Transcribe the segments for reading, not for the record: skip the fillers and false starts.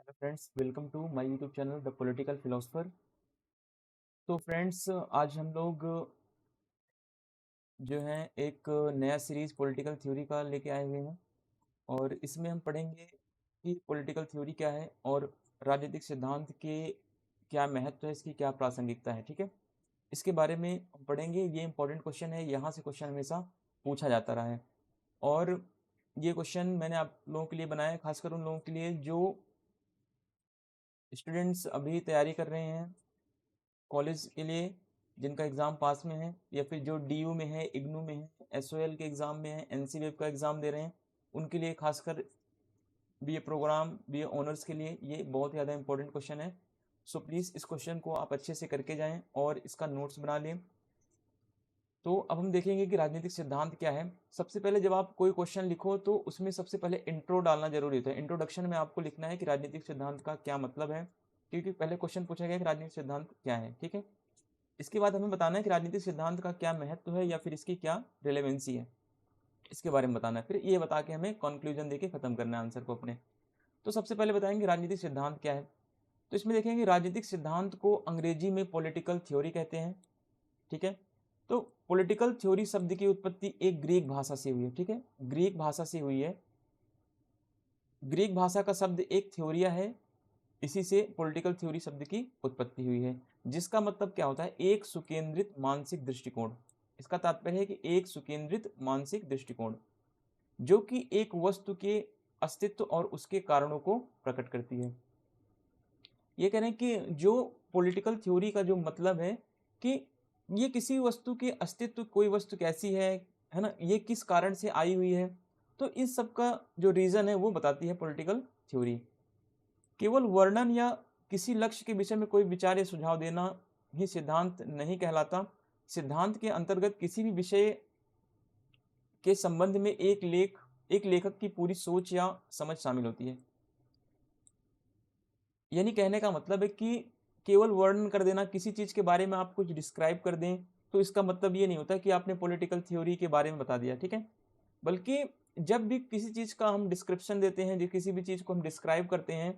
Hello friends, welcome to my YouTube channel the political philosopher. तो friends, आज हम लोग जो है एक नया सीरीज पॉलिटिकल थ्योरी का लेके आए हुए हैं और इसमें हम पढ़ेंगे कि पॉलिटिकल थ्योरी क्या है और राजनीतिक सिद्धांत के क्या महत्व है, इसकी क्या प्रासंगिकता है। ठीक है, इसके बारे में हम पढ़ेंगे। ये इंपॉर्टेंट क्वेश्चन है, यहाँ से क्वेश्चन हमेशा पूछा जाता रहा है और ये क्वेश्चन मैंने आप लोगों के लिए बनाया है, खासकर उन लोगों के लिए जो स्टूडेंट्स अभी तैयारी कर रहे हैं कॉलेज के लिए, जिनका एग्ज़ाम पास में है, या फिर जो डीयू में है, इग्नू में है, एसओएल के एग्ज़ाम में है, एनसीवेब का एग्ज़ाम दे रहे हैं, उनके लिए खासकर बीए प्रोग्राम, बीए ऑनर्स के लिए ये बहुत ज़्यादा इंपॉर्टेंट क्वेश्चन है। सो प्लीज़ इस क्वेश्चन को आप अच्छे से करके जाएं और इसका नोट्स बना लें। तो अब हम देखेंगे कि राजनीतिक सिद्धांत क्या है। सबसे पहले जब आप कोई क्वेश्चन लिखो तो उसमें सबसे पहले इंट्रो डालना जरूरी होता है। इंट्रोडक्शन में आपको लिखना है कि राजनीतिक सिद्धांत का क्या मतलब है, क्योंकि पहले क्वेश्चन पूछा गया कि राजनीतिक सिद्धांत क्या है। ठीक है, इसके बाद हमें बताना है कि राजनीतिक सिद्धांत का क्या महत्व है या फिर इसकी क्या रिलेवेंसी है, इसके बारे में बताना है। फिर ये बता के हमें कंक्लूजन देके खत्म करना है आंसर को अपने। तो सबसे पहले बताएंगे राजनीतिक सिद्धांत क्या है। तो इसमें देखेंगे राजनीतिक सिद्धांत को अंग्रेजी में पॉलिटिकल थ्योरी कहते हैं। ठीक है, तो पॉलिटिकल थ्योरी शब्द की उत्पत्ति एक ग्रीक भाषा से हुई है। ठीक है, ग्रीक भाषा से हुई है। ग्रीक भाषा का शब्द एक थ्योरिया है, इसी से पॉलिटिकल थ्योरी शब्द की उत्पत्ति हुई है, जिसका मतलब क्या होता है, एक सुकेंद्रित मानसिक दृष्टिकोण। इसका तात्पर्य है कि एक सुकेंद्रित मानसिक दृष्टिकोण जो कि एक वस्तु के अस्तित्व और उसके कारणों को प्रकट करती है। ये कह रहे हैं कि जो पॉलिटिकल थ्योरी का जो मतलब है कि ये किसी वस्तु के अस्तित्व, कोई वस्तु कैसी है ना, ये किस कारण से आई हुई है, तो इस सब का जो रीजन है वो बताती है पॉलिटिकल थ्योरी। केवल वर्णन या किसी लक्ष्य के विषय में कोई विचार या सुझाव देना ही सिद्धांत नहीं कहलाता। सिद्धांत के अंतर्गत किसी भी विषय के संबंध में एक लेखक की पूरी सोच या समझ शामिल होती है। यानी कहने का मतलब है कि केवल वर्णन कर देना, किसी चीज के बारे में आप कुछ डिस्क्राइब कर दें, तो इसका मतलब ये नहीं होता कि आपने पॉलिटिकल थ्योरी के बारे में बता दिया। ठीक है, बल्कि जब भी किसी चीज का हम डिस्क्रिप्शन देते हैं, जो किसी भी चीज को हम डिस्क्राइब करते हैं,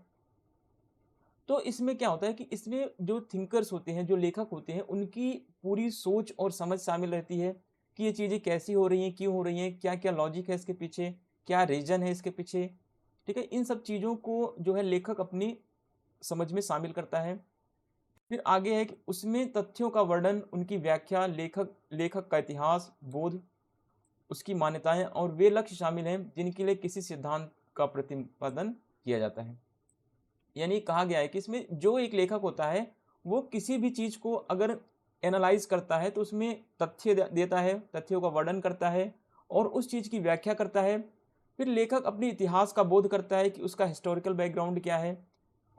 तो इसमें क्या होता है कि इसमें जो थिंकर्स होते हैं, जो लेखक होते हैं, उनकी पूरी सोच और समझ शामिल रहती है कि ये चीज़ें कैसी हो रही हैं, क्यों हो रही हैं, क्या क्या लॉजिक है इसके पीछे, क्या रीजन है इसके पीछे। ठीक है, इन सब चीज़ों को जो है लेखक अपनी समझ में शामिल करता है। फिर आगे है कि उसमें तथ्यों का वर्णन, उनकी व्याख्या, लेखक लेखक का इतिहास बोध, उसकी मान्यताएं और वे लक्ष्य शामिल हैं जिनके लिए किसी सिद्धांत का प्रतिपादन किया जाता है। यानी कहा गया है कि इसमें जो एक लेखक होता है वो किसी भी चीज को अगर एनालाइज करता है तो उसमें तथ्य देता है, तथ्यों का वर्णन करता है और उस चीज की व्याख्या करता है। फिर लेखक अपने इतिहास का बोध करता है कि उसका हिस्टोरिकल बैकग्राउंड क्या है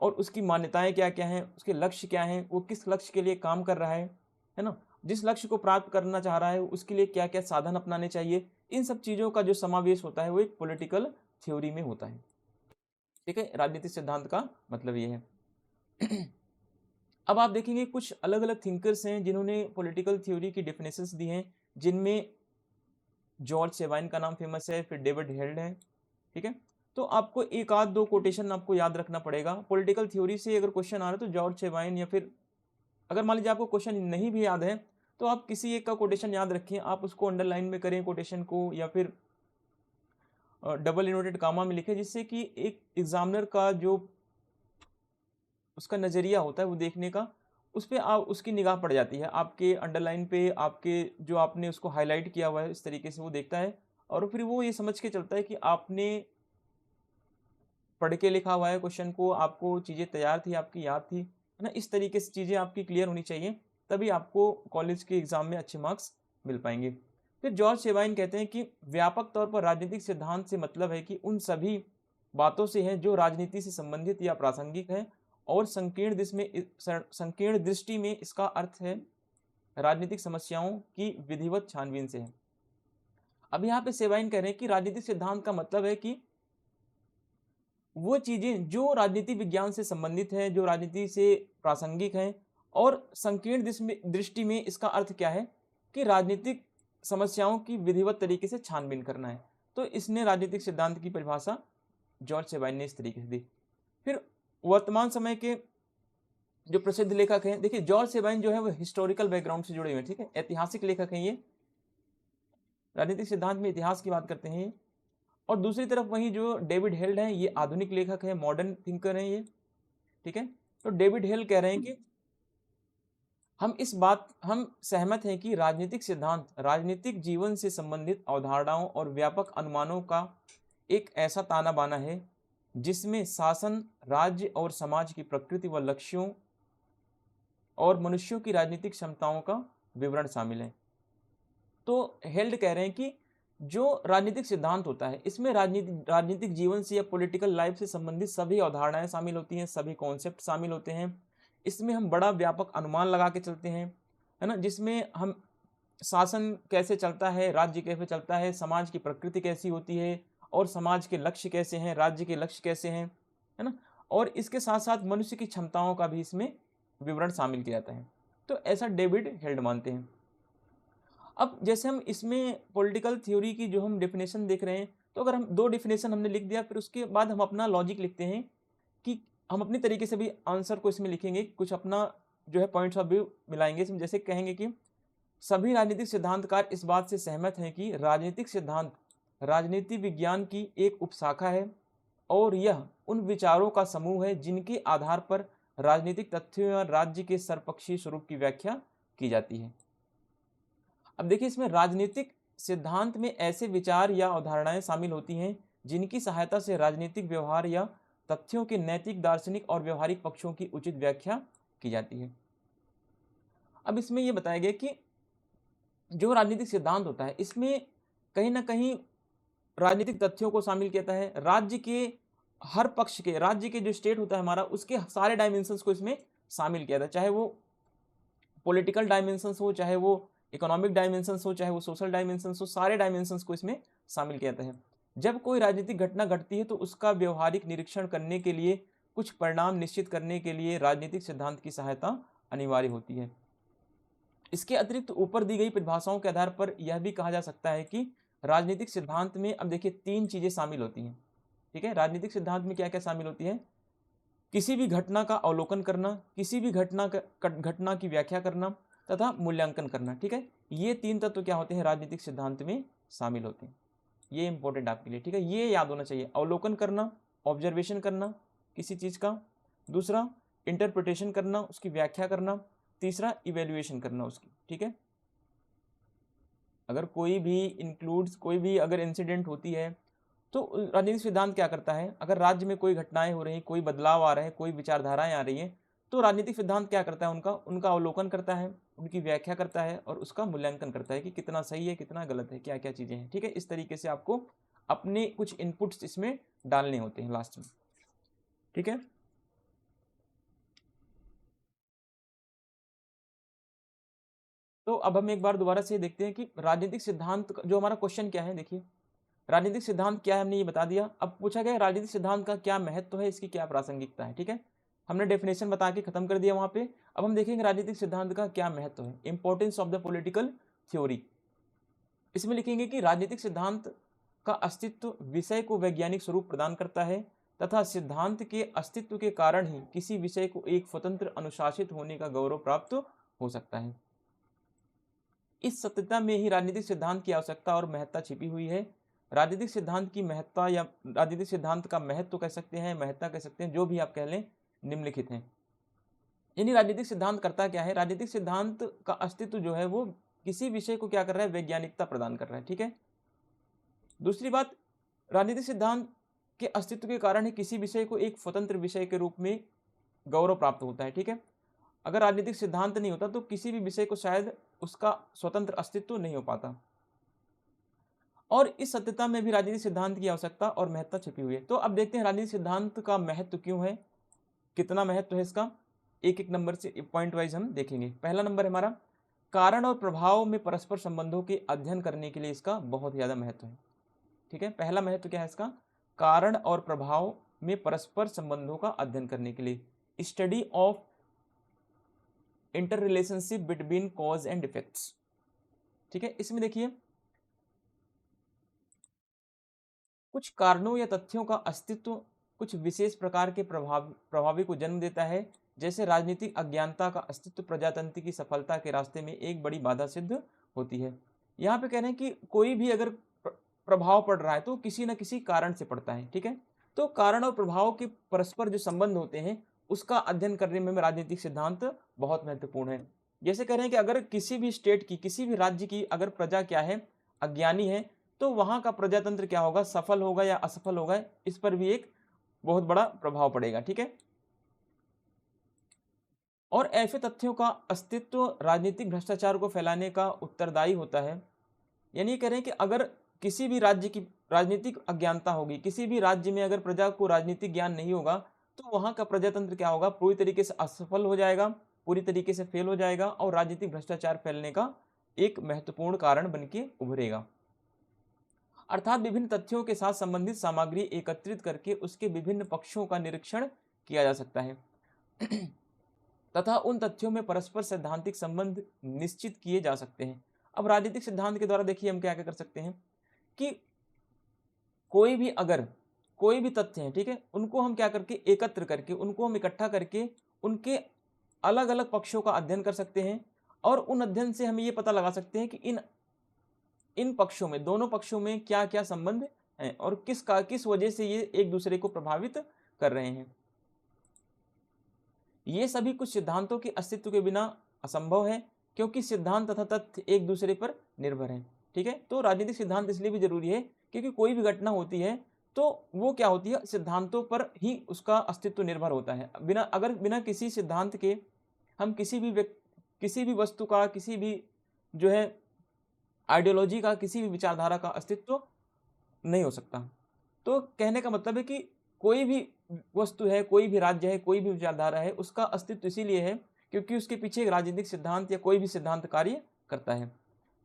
और उसकी मान्यताएं क्या क्या हैं, उसके लक्ष्य क्या हैं, वो किस लक्ष्य के लिए काम कर रहा है ना, जिस लक्ष्य को प्राप्त करना चाह रहा है उसके लिए क्या क्या साधन अपनाने चाहिए। इन सब चीज़ों का जो समावेश होता है वो एक पॉलिटिकल थ्योरी में होता है। ठीक है, राजनीतिक सिद्धांत का मतलब ये है। अब आप देखेंगे कुछ अलग अलग थिंकर्स हैं जिन्होंने पॉलिटिकल थ्योरी की डेफिनेशंस दी हैं, जिनमें जॉर्ज सेवाइन का नाम फेमस है, फिर डेविड हेल्ड है। ठीक है, तो आपको एक आध दो कोटेशन आपको याद रखना पड़ेगा। पॉलिटिकल थ्योरी से अगर क्वेश्चन आ रहा है तो जॉर्ज सेवाइन, या फिर अगर मान लीजिए आपको क्वेश्चन नहीं भी याद है तो आप किसी एक का कोटेशन याद रखें, आप उसको अंडरलाइन में करें कोटेशन को, या फिर डबल इनवर्टेड कामा में लिखें, जिससे कि एक एग्जामिनर का जो उसका नज़रिया होता है वो देखने का, उस पर आप उसकी निगाह पड़ जाती है आपके अंडरलाइन पे, आपके जो आपने उसको हाईलाइट किया हुआ है, इस तरीके से वो देखता है और फिर वो ये समझ के चलता है कि आपने पढ़ के लिखा हुआ है क्वेश्चन को, आपको चीज़ें तैयार थी, आपकी याद थी, है ना। इस तरीके से चीज़ें आपकी क्लियर होनी चाहिए, तभी आपको कॉलेज के एग्जाम में अच्छे मार्क्स मिल पाएंगे। फिर जॉर्ज सेवाइन कहते हैं कि व्यापक तौर पर राजनीतिक सिद्धांत से मतलब है कि उन सभी बातों से है जो राजनीति से संबंधित या प्रासंगिक है, और संकीर्ण दृष्टि में इसका अर्थ है राजनीतिक समस्याओं की विधिवत छानबीन से है। अब यहाँ पे सेवाइन कह रहे हैं कि राजनीतिक सिद्धांत का मतलब है कि वो चीजें जो राजनीति विज्ञान से संबंधित है, जो राजनीति से प्रासंगिक हैं, और संकीर्ण दृष्टि में इसका अर्थ क्या है कि राजनीतिक समस्याओं की विधिवत तरीके से छानबीन करना है। तो इसने राजनीतिक सिद्धांत की परिभाषा जॉर्ज सेवाइन ने इस तरीके से दी। फिर वर्तमान समय के जो प्रसिद्ध लेखक हैं, देखिए जॉर्ज सेबाइन जो है वो हिस्टोरिकल बैकग्राउंड से जुड़े हुए हैं, ठीक है, ऐतिहासिक लेखक हैं ये, राजनीतिक सिद्धांत में इतिहास की बात करते हैं। और दूसरी तरफ वहीं जो डेविड हेल्ड हैं, ये आधुनिक लेखक हैं, मॉडर्न थिंकर हैं ये, ठीक है। तो डेविड हेल्ड कह रहे हैं कि हम सहमत हैं कि राजनीतिक सिद्धांत राजनीतिक जीवन से संबंधित अवधारणाओं और व्यापक अनुमानों का एक ऐसा ताना बाना है जिसमें शासन, राज्य और समाज की प्रकृति व लक्ष्यों और मनुष्यों की राजनीतिक क्षमताओं का विवरण शामिल है। तो हेल्ड कह रहे हैं कि जो राजनीतिक सिद्धांत होता है इसमें राजनीतिक जीवन से या पॉलिटिकल लाइफ से संबंधित सभी अवधारणाएं शामिल होती हैं, सभी कॉन्सेप्ट शामिल होते हैं। इसमें हम बड़ा व्यापक अनुमान लगा के चलते हैं, है ना, जिसमें हम शासन कैसे चलता है, राज्य कैसे चलता है, समाज की प्रकृति कैसी होती है और समाज के लक्ष्य कैसे हैं, राज्य के लक्ष्य कैसे हैं, है ना, और इसके साथ साथ मनुष्य की क्षमताओं का भी इसमें विवरण शामिल किया जाता है। तो ऐसा डेविड हेल्ड मानते हैं। अब जैसे हम इसमें पॉलिटिकल थ्योरी की जो हम डेफिनेशन देख रहे हैं, तो अगर हम दो डेफिनेशन हमने लिख दिया, फिर उसके बाद हम अपना लॉजिक लिखते हैं कि हम अपनी तरीके से भी आंसर को इसमें लिखेंगे, कुछ अपना जो है पॉइंट्स ऑफ व्यू मिलाएंगे इसमें। जैसे कहेंगे कि सभी राजनीतिक सिद्धांतकार इस बात से सहमत हैं कि राजनीतिक सिद्धांत राजनीति विज्ञान की एक उपशाखा है और यह उन विचारों का समूह है जिनके आधार पर राजनीतिक तथ्यों या राज्य के सर्वपक्षीय स्वरूप की व्याख्या की जाती है। अब देखिए इसमें राजनीतिक सिद्धांत में ऐसे विचार या अवधारणाएं शामिल होती हैं जिनकी सहायता से राजनीतिक व्यवहार या तथ्यों के नैतिक, दार्शनिक और व्यवहारिक पक्षों की उचित व्याख्या की जाती है। अब इसमें यह बताया गया कि जो राजनीतिक सिद्धांत होता है इसमें कहीं ना कहीं राजनीतिक तथ्यों को शामिल किया जाता है, राज्य के हर पक्ष के, राज्य के जो स्टेट होता है हमारा, उसके सारे डायमेंशंस को इसमें शामिल किया जाता है, चाहे वो पॉलिटिकल डायमेंशंस हो, चाहे वो इकोनॉमिक डायमेंशंस हो, चाहे वो सोशल डायमेंशंस हो, सारे डायमेंशंस को इसमें शामिल किया जाता है। जब कोई राजनीतिक घटना घटती है तो उसका व्यवहारिक निरीक्षण करने के लिए, कुछ परिणाम निश्चित करने के लिए राजनीतिक सिद्धांत की सहायता अनिवार्य होती है। इसके अतिरिक्त ऊपर दी गई परिभाषाओं के आधार पर यह भी कहा जा सकता है कि राजनीतिक सिद्धांत में, अब देखिए, तीन चीजें शामिल होती हैं, ठीक है। राजनीतिक सिद्धांत में क्या क्या शामिल होती है? किसी भी घटना का अवलोकन करना, किसी भी घटना की व्याख्या करना तथा मूल्यांकन करना, ठीक है। ये तीन तत्व क्या होते हैं? राजनीतिक सिद्धांत में शामिल होते हैं। ये इंपॉर्टेंट आपके लिए, ठीक है, ये याद होना चाहिए। अवलोकन करना, ऑब्जर्वेशन करना किसी चीज का, दूसरा इंटरप्रिटेशन करना, उसकी व्याख्या करना, तीसरा इवेल्युएशन करना उसकी, ठीक है। अगर कोई भी अगर इंसिडेंट होती है तो राजनीतिक सिद्धांत क्या करता है? अगर राज्य में कोई घटनाएं हो रही, कोई बदलाव आ रहे हैं, कोई विचारधाराएं आ रही हैं, तो राजनीतिक सिद्धांत क्या करता है? उनका अवलोकन करता है, उनकी व्याख्या करता है और उसका मूल्यांकन करता है कि कितना सही है, कितना गलत है, क्या क्या चीजें हैं, ठीक है। इस तरीके से आपको अपने कुछ इनपुट्स इसमें डालने होते हैं लास्ट में, ठीक है। तो अब हम एक बार दोबारा से देखते हैं कि राजनीतिक सिद्धांत जो हमारा क्वेश्चन क्या है। देखिए, राजनीतिक सिद्धांत क्या है हमने ये बता दिया। अब पूछा गया राजनीतिक सिद्धांत का क्या महत्व है, इसकी क्या प्रासंगिकता है, ठीक है। हमने डेफिनेशन बता के खत्म कर दिया वहां पे। अब हम देखेंगे राजनीतिक सिद्धांत का क्या महत्व है, importance of the political theory. इसमें लिखेंगे कि राजनीतिक सिद्धांत का अस्तित्व विषय को वैज्ञानिक स्वरूप प्रदान करता है तथा सिद्धांत के अस्तित्व के कारण ही किसी विषय को एक स्वतंत्र अनुशासित होने का गौरव प्राप्त हो सकता है। इस सत्यता में ही राजनीतिक सिद्धांत की आवश्यकता और महत्ता छिपी हुई है। राजनीतिक सिद्धांत की महत्ता या राजनीतिक सिद्धांत का महत्व कह सकते हैं, महत्ता कह सकते हैं, जो भी आप कह लें, निम्नलिखित हैं। यानी राजनीतिक सिद्धांत करता क्या है? राजनीतिक सिद्धांत का अस्तित्व जो है वो किसी विषय को क्या कर रहा है? वैज्ञानिकता प्रदान कर रहा है, ठीक है। दूसरी बात, राजनीतिक सिद्धांत के अस्तित्व के कारण ही किसी विषय को एक स्वतंत्र विषय के रूप में गौरव प्राप्त होता है, ठीक है। अगर राजनीतिक सिद्धांत नहीं होता तो किसी भी विषय को शायद उसका स्वतंत्र अस्तित्व नहीं हो पाता। और इस सत्यता में भी राजनीतिक सिद्धांत की आवश्यकता और महत्ता छिपी हुई है। तो अब देखते हैं राजनीतिक सिद्धांत का महत्व क्यों है, कितना महत्व है इसका। एक एक नंबर से पॉइंट वाइज हम देखेंगे। पहला नंबर है हमारा, कारण और प्रभाव में परस्पर संबंधों के अध्ययन करने के लिए इसका बहुत ज्यादा महत्व है, ठीक है। पहला महत्व क्या है इसका? कारण और प्रभाव में परस्पर संबंधों का अध्ययन करने के लिए, study of inter relationship between cause and effects, ठीक है। इसमें देखिए, कुछ कारणों या तथ्यों का अस्तित्व कुछ विशेष प्रकार के प्रभावी को जन्म देता है, जैसे राजनीतिक अज्ञानता का अस्तित्व प्रजातंत्र की सफलता के रास्ते में एक बड़ी बाधा सिद्ध होती है। यहाँ पे कह रहे हैं कि कोई भी अगर प्रभाव पड़ रहा है तो किसी न किसी कारण से पड़ता है, ठीक है। तो कारण और प्रभाव के परस्पर जो संबंध होते हैं उसका अध्ययन करने में राजनीतिक सिद्धांत बहुत महत्वपूर्ण है। जैसे कह रहे हैं कि अगर किसी भी स्टेट की, किसी भी राज्य की अगर प्रजा क्या है, अज्ञानी है, तो वहां का प्रजातंत्र क्या होगा, सफल होगा या असफल होगा, इस पर भी एक बहुत बड़ा प्रभाव पड़ेगा, ठीक है। और ऐसे तथ्यों का अस्तित्व राजनीतिक भ्रष्टाचार को फैलाने का उत्तरदायी होता है। यानी कह रहे हैं कि अगर किसी भी राज्य की राजनीतिक अज्ञानता होगी, किसी भी राज्य में अगर प्रजा को राजनीतिक ज्ञान नहीं होगा, तो वहां का प्रजातंत्र क्या होगा, पूरी तरीके से असफल हो जाएगा, पूरी तरीके से फेल हो जाएगा और राजनीतिक भ्रष्टाचार फैलने का एक महत्वपूर्ण कारण बन के उभरेगा। अर्थात विभिन्न तथ्यों के साथ संबंधित सामग्री एकत्रित करके उसके विभिन्न पक्षों का निरीक्षण किया जा सकता है तथा उन तथ्यों में परस्पर सैद्धांतिक संबंध निश्चित किए जा सकते हैं। अब राजनीतिक सिद्धांत के द्वारा देखिए हम क्या क्या कर सकते हैं कि कोई भी तथ्य है, ठीक है, उनको हम क्या करके एकत्र करके, उनको हम इकट्ठा करके उनके अलग अलग पक्षों का अध्ययन कर सकते हैं और उन अध्ययन से हम ये पता लगा सकते हैं कि इन पक्षों में, दोनों पक्षों में क्या क्या संबंध हैं और किस वजह से ये एक दूसरे को प्रभावित कर रहे हैं। ये सभी कुछ सिद्धांतों के अस्तित्व के बिना असंभव है, क्योंकि सिद्धांत तथा तथ्य एक दूसरे पर निर्भर हैं, ठीक है। तो राजनीतिक सिद्धांत इसलिए भी जरूरी है क्योंकि कोई भी घटना होती है तो वो क्या होती है, सिद्धांतों पर ही उसका अस्तित्व निर्भर होता है। बिना किसी सिद्धांत के हम किसी भी वस्तु का, किसी भी जो है आइडियोलॉजी का, किसी भी विचारधारा का अस्तित्व नहीं हो सकता। तो कहने का मतलब है कि कोई भी वस्तु है, कोई भी राज्य है, कोई भी विचारधारा है, उसका अस्तित्व इसीलिए है क्योंकि उसके पीछे एक राजनीतिक सिद्धांत या कोई भी सिद्धांत कार्य करता है।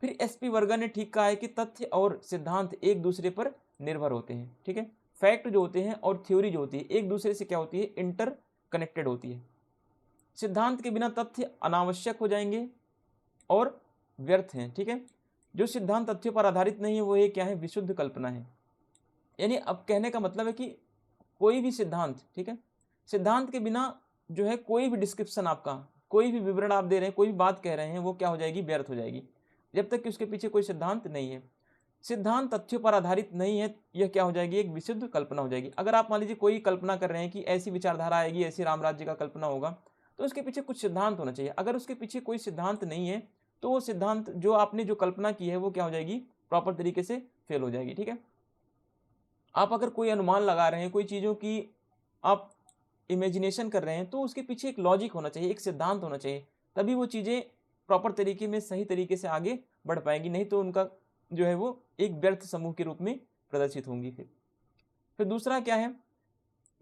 फिर एसपी वर्गा ने ठीक कहा है कि तथ्य और सिद्धांत एक दूसरे पर निर्भर होते हैं, ठीक है। फैक्ट जो होते हैं और थ्योरी जो होती है एक दूसरे से क्या होती है, इंटर कनेक्टेड होती है। सिद्धांत के बिना तथ्य अनावश्यक हो जाएंगे और व्यर्थ हैं, ठीक है। जो सिद्धांत तथ्यों पर आधारित नहीं है वो ये क्या है, विशुद्ध कल्पना है। यानी अब कहने का मतलब है कि कोई भी सिद्धांत, ठीक है, सिद्धांत के बिना जो है कोई भी डिस्क्रिप्शन आपका, कोई भी विवरण आप दे रहे हैं, कोई भी बात कह रहे हैं, वो क्या हो जाएगी, व्यर्थ हो जाएगी, जब तक कि उसके पीछे कोई सिद्धांत नहीं है। सिद्धांत तथ्यों पर आधारित नहीं है, यह क्या हो जाएगी, एक विशुद्ध कल्पना हो जाएगी। अगर आप मान लीजिए कोई कल्पना कर रहे हैं कि ऐसी विचारधारा आएगी, ऐसी राम राज्य का कल्पना होगा, तो उसके पीछे कुछ सिद्धांत होना चाहिए। अगर उसके पीछे कोई सिद्धांत नहीं है तो वो सिद्धांत जो आपने जो कल्पना की है वो क्या हो जाएगी, प्रॉपर तरीके से फेल हो जाएगी, ठीक है। आप अगर कोई अनुमान लगा रहे हैं, कोई चीज़ों की आप इमेजिनेशन कर रहे हैं, तो उसके पीछे एक लॉजिक होना चाहिए, एक सिद्धांत होना चाहिए, तभी वो चीज़ें प्रॉपर तरीके में सही तरीके से आगे बढ़ पाएंगी, नहीं तो उनका जो है वो एक व्यर्थ समूह के रूप में प्रदर्शित होंगी। फिर दूसरा क्या है,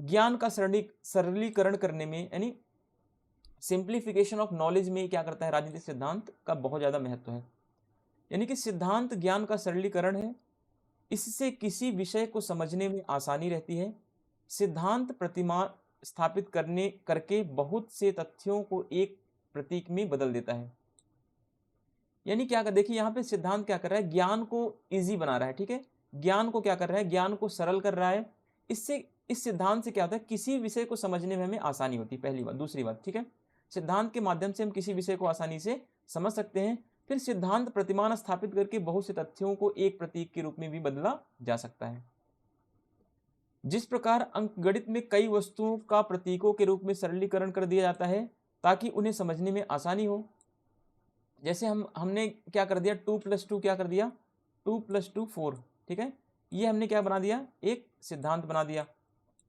ज्ञान का सरलीकरण करने में, यानी सिंप्लीफिकेशन ऑफ नॉलेज में क्या करता है, राजनीतिक सिद्धांत का बहुत ज़्यादा महत्व है। यानी कि सिद्धांत ज्ञान का सरलीकरण है, इससे किसी विषय को समझने में आसानी रहती है। सिद्धांत प्रतिमा स्थापित करके बहुत से तथ्यों को एक प्रतीक में बदल देता है। यानी क्या कर, देखिए यहाँ पे सिद्धांत क्या कर रहा है, ज्ञान को इजी बना रहा है, ठीक है, ज्ञान को क्या कर रहा है, ज्ञान को सरल कर रहा है। इससे इस सिद्धांत से क्या होता है, किसी विषय को समझने में हमें आसानी होती है, पहली बात। दूसरी बात, ठीक है, सिद्धांत के माध्यम से हम किसी विषय को आसानी से समझ सकते हैं। फिर सिद्धांत प्रतिमान स्थापित करके बहुत से तथ्यों को एक प्रतीक के रूप में भी बदला जा सकता है। जिस प्रकार अंकगणित में कई वस्तुओं का प्रतीकों के रूप में सरलीकरण कर दिया जाता है ताकि उन्हें समझने में आसानी हो। जैसे हमने क्या कर दिया, 2+2 क्या कर दिया, 2+2 4, ठीक है, ये हमने क्या बना दिया, एक सिद्धांत बना दिया,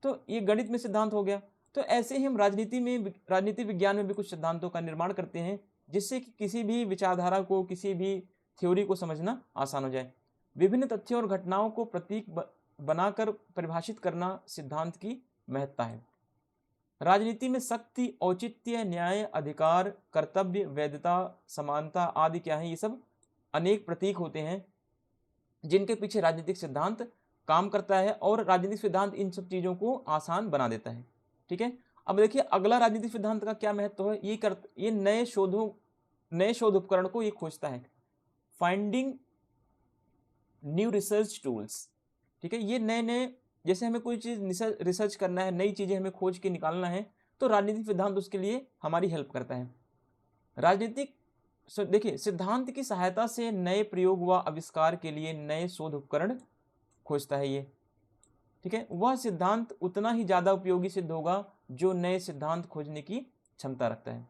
तो ये गणित में सिद्धांत हो गया। तो ऐसे ही हम राजनीति विज्ञान में भी कुछ सिद्धांतों का निर्माण करते हैं जिससे कि किसी भी विचारधारा को, किसी भी थ्योरी को समझना आसान हो जाए। विभिन्न तथ्यों और घटनाओं को प्रतीक बनाकर परिभाषित करना सिद्धांत की महत्ता है। राजनीति में शक्ति, औचित्य, न्याय, अधिकार, कर्तव्य, वैधता, समानता आदि क्या है, ये सब अनेक प्रतीक होते हैं जिनके पीछे राजनीतिक सिद्धांत काम करता है और राजनीतिक सिद्धांत इन सब चीज़ों को आसान बना देता है, ठीक है। अब देखिए अगला राजनीतिक सिद्धांत का क्या महत्व है, ये नए शोध उपकरण को ये खोजता है, फाइंडिंग न्यू रिसर्च टूल्स, ठीक है। ये नए जैसे हमें कोई चीज़ रिसर्च करना है, नई चीज़ें हमें खोज के निकालना है, तो राजनीतिक सिद्धांत उसके लिए हमारी हेल्प करता है। राजनीतिक देखिए, सिद्धांत की सहायता से नए प्रयोग व आविष्कार के लिए नए शोध उपकरण खोजता है ये, ठीक है। वह सिद्धांत उतना ही ज़्यादा उपयोगी सिद्ध होगा जो नए सिद्धांत खोजने की क्षमता रखता है।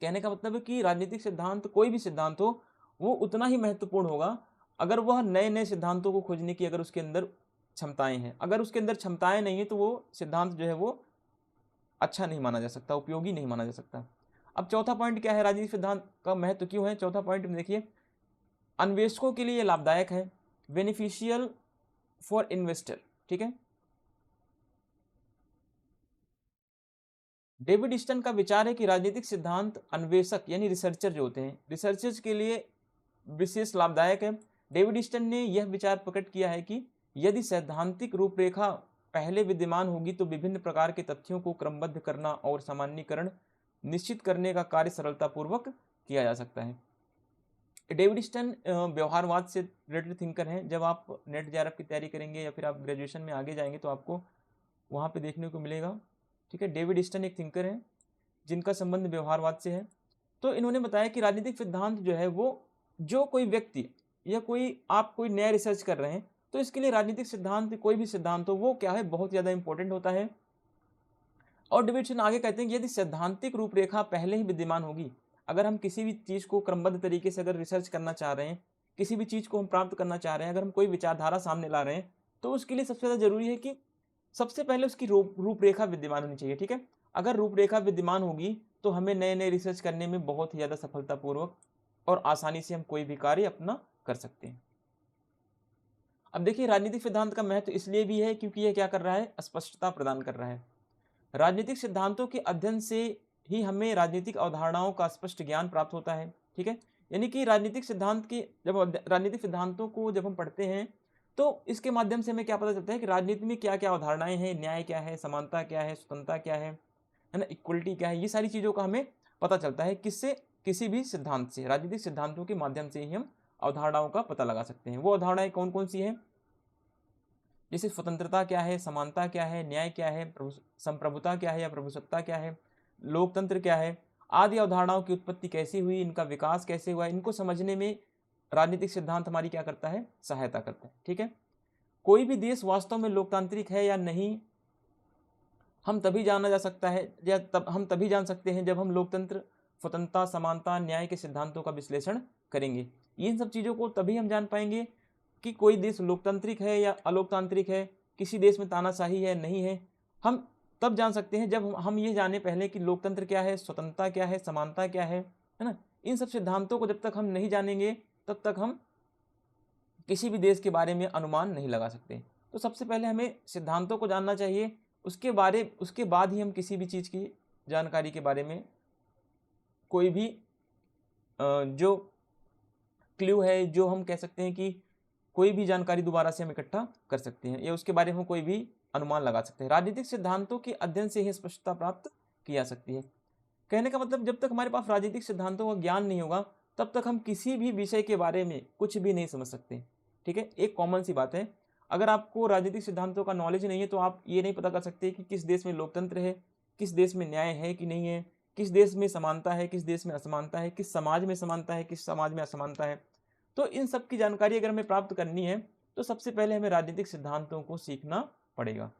कहने का मतलब है कि राजनीतिक सिद्धांत, कोई भी सिद्धांत हो, वो उतना ही महत्वपूर्ण होगा अगर वह नए नए सिद्धांतों को खोजने की अगर उसके अंदर क्षमताएं हैं। अगर उसके अंदर क्षमताएं नहीं है तो वो सिद्धांत जो है वो अच्छा नहीं माना जा सकता, उपयोगी नहीं माना जा सकता। अब चौथा पॉइंट क्या है, राजनीतिक सिद्धांत का महत्व क्यों है? चौथा पॉइंट में देखिए, अन्वेषकों के लिए लाभदायक है, बेनिफिशियल फॉर इन्वेस्टर, ठीक है। डेविड ईस्टन का विचार है कि राजनीतिक सिद्धांत अन्वेषक यानी रिसर्चर जो होते हैं, रिसर्चर्स के लिए विशेष लाभदायक है। डेविड ईस्टन ने यह विचार प्रकट किया है कि यदि सैद्धांतिक रूपरेखा पहले विद्यमान होगी तो विभिन्न प्रकार के तथ्यों को क्रमबद्ध करना और सामान्यीकरण निश्चित करने का कार्य सरलतापूर्वक किया जा सकता है। डेविड ईस्टन व्यवहारवाद से रिलेटेड थिंकर हैं। जब आप नेट जेआरएफ की तैयारी करेंगे या फिर आप ग्रेजुएशन में आगे जाएंगे तो आपको वहाँ पे देखने को मिलेगा, ठीक है। डेविड ईस्टन एक थिंकर हैं जिनका संबंध व्यवहारवाद से है। तो इन्होंने बताया कि राजनीतिक सिद्धांत जो है वो, जो कोई व्यक्ति या आप कोई नया रिसर्च कर रहे हैं तो इसके लिए राजनीतिक सिद्धांत, कोई भी सिद्धांत हो, वो क्या है, बहुत ज़्यादा इंपॉर्टेंट होता है। और डेविड ईस्टन आगे कहते हैं कि यदि सैद्धांतिक रूपरेखा पहले ही विद्यमान होगी, अगर हम किसी भी चीज़ को क्रमबद्ध तरीके से अगर रिसर्च करना चाह रहे हैं, किसी भी चीज़ को हम प्राप्त करना चाह रहे हैं, अगर हम कोई विचारधारा सामने ला रहे हैं, तो उसके लिए सबसे ज़्यादा जरूरी है कि सबसे पहले उसकी रूपरेखा विद्यमान होनी चाहिए, ठीक है। अगर रूपरेखा विद्यमान होगी तो हमें नए नए रिसर्च करने में बहुत ही ज़्यादा सफलतापूर्वक और आसानी से हम कोई भी कार्य अपना कर सकते हैं। अब देखिए, राजनीतिक सिद्धांत का महत्व इसलिए भी है क्योंकि यह क्या कर रहा है, स्पष्टता प्रदान कर रहा है। राजनीतिक सिद्धांतों के अध्ययन से ही हमें राजनीतिक अवधारणाओं का स्पष्ट ज्ञान प्राप्त होता है, ठीक है। यानी कि राजनीतिक सिद्धांत की राजनीतिक सिद्धांतों को जब हम पढ़ते हैं तो इसके माध्यम से हमें क्या पता चलता है कि राजनीति में क्या क्या अवधारणाएं हैं, न्याय क्या है, समानता क्या है, स्वतंत्रता क्या है ना, इक्वलिटी क्या है। ये सारी चीज़ों का हमें पता चलता है किससे, किसी भी सिद्धांत से, राजनीतिक सिद्धांतों के माध्यम से ही हम अवधारणाओं का पता लगा सकते हैं। वो अवधारणाएं कौन कौन सी हैं, जैसे स्वतंत्रता क्या है, समानता क्या है, न्याय क्या है, संप्रभुता क्या है या प्रभुसत्ता क्या है, लोकतंत्र क्या है, आदि अवधारणाओं की उत्पत्ति कैसी हुई, इनका विकास कैसे हुआ, इनको समझने में राजनीतिक सिद्धांत हमारी क्या करता है, सहायता करता है, ठीक है। कोई भी देश वास्तव में लोकतांत्रिक है या नहीं हम तभी जाना जा सकता है, या हम तभी जान सकते हैं जब हम लोकतंत्र, स्वतंत्रता, समानता, न्याय के सिद्धांतों का विश्लेषण करेंगे। इन सब चीज़ों को तभी हम जान पाएंगे कि कोई देश लोकतांत्रिक है या अलोकतांत्रिक है, किसी देश में तानाशाही है नहीं है। हम तब जान सकते हैं जब हम ये जाने पहले कि लोकतंत्र क्या है, स्वतंत्रता क्या है, समानता क्या है ना। इन सब सिद्धांतों को जब तक हम नहीं जानेंगे तब तक हम किसी भी देश के बारे में अनुमान नहीं लगा सकते। तो सबसे पहले हमें सिद्धांतों को जानना चाहिए, उसके बाद ही हम किसी भी चीज़ की जानकारी के बारे में कोई भी जो क्ल्यू है, जो हम कह सकते हैं कि कोई भी जानकारी दोबारा से हम इकट्ठा कर सकते हैं या उसके बारे में कोई भी अनुमान लगा सकते हैं। राजनीतिक सिद्धांतों के अध्ययन से ही स्पष्टता प्राप्त की जा सकती है। कहने का मतलब, जब तक हमारे पास राजनीतिक सिद्धांतों का ज्ञान नहीं होगा तब तक हम किसी भी विषय के बारे में कुछ भी नहीं समझ सकते, ठीक है। एक कॉमन सी बात है, अगर आपको राजनीतिक सिद्धांतों का नॉलेज नहीं है तो आप ये नहीं पता कर सकते कि किस देश में लोकतंत्र है, किस देश में न्याय है कि नहीं है, किस देश में समानता है, किस देश में असमानता है, किस समाज में समानता है, किस समाज में असमानता है। तो इन सब की जानकारी अगर हमें प्राप्त करनी है तो सबसे पहले हमें राजनीतिक सिद्धांतों को सीखना पड़ेगा।